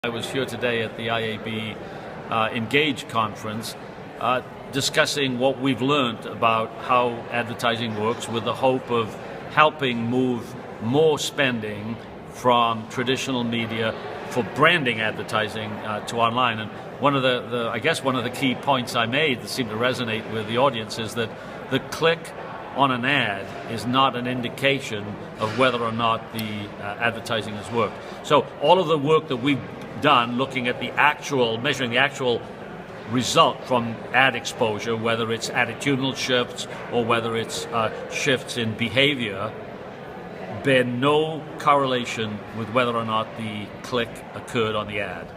I was here today at the IAB Engage conference discussing what we've learned about how advertising works with the hope of helping move more spending from traditional media for branding advertising to online. And one of I guess one of the key points I made that seemed to resonate with the audience is that the click on an ad is not an indication of whether or not the advertising has worked. So all of the work that we've done looking at measuring the actual result from ad exposure, whether it's attitudinal shifts or whether it's shifts in behavior, bear no correlation with whether or not the click occurred on the ad.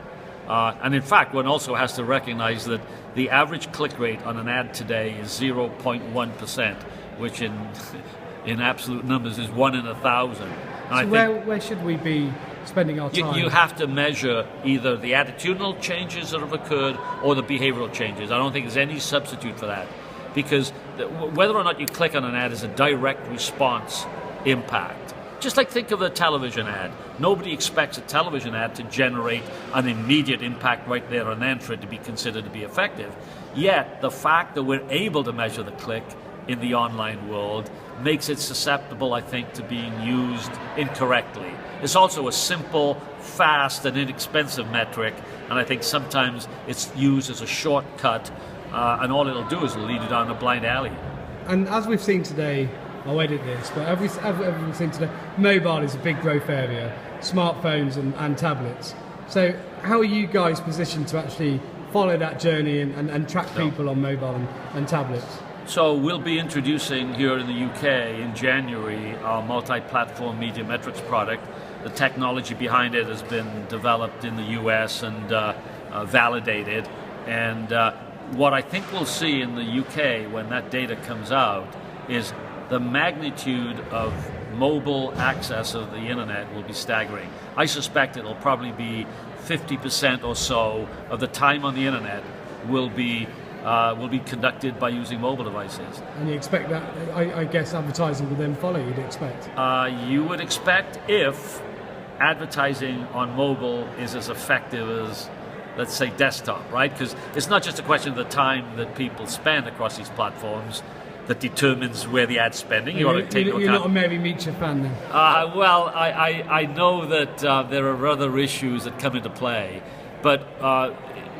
And in fact, one also has to recognize that the average click rate on an ad today is 0.1%, which in absolute numbers is 1 in 1,000. So where should we be spending our time? You have to measure either the attitudinal changes that have occurred or the behavioral changes. I don't think there's any substitute for that, because whether or not you click on an ad is a direct response impact. Just like think of a television ad. Nobody expects a television ad to generate an immediate impact right there and then for it to be considered to be effective. Yet the fact that we're able to measure the click in the online world makes it susceptible, I think, to being used incorrectly. It's also a simple, fast, and inexpensive metric, and I think sometimes it's used as a shortcut, and all it'll do is lead you down a blind alley. And as we've seen today, I'll edit this, but as we've seen today, mobile is a big growth area, smartphones and tablets. So how are you guys positioned to actually follow that journey and track people on mobile and tablets? So we'll be introducing here in the UK in January our multi-platform media metrics product. The technology behind it has been developed in the US and validated. And what I think we'll see in the UK when that data comes out is the magnitude of mobile access of the internet will be staggering. I suspect it'll probably be 50% or so of the time on the internet will be conducted by using mobile devices. And you expect that, I guess advertising will then follow, you'd expect? You would expect if advertising on mobile is as effective as, let's say, desktop, right? Because it's not just a question of the time that people spend across these platforms that determines where the ad spending. You're not a Mary Meacher fan then? Well, I know that there are other issues that come into play, but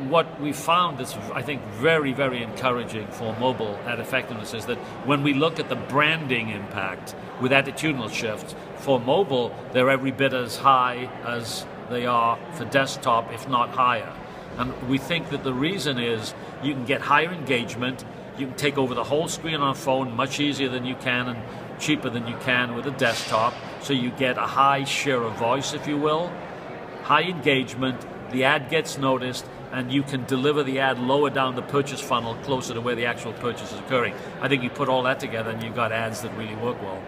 what we found that's, I think, very, very encouraging for mobile ad effectiveness is that when we look at the branding impact with attitudinal shifts, for mobile, they're every bit as high as they are for desktop, if not higher. And we think that the reason is you can get higher engagement, you can take over the whole screen on a phone much easier than you can and cheaper than you can with a desktop, so you get a high share of voice, if you will, high engagement, the ad gets noticed, and you can deliver the ad lower down the purchase funnel closer to where the actual purchase is occurring. I think you put all that together and you've got ads that really work well.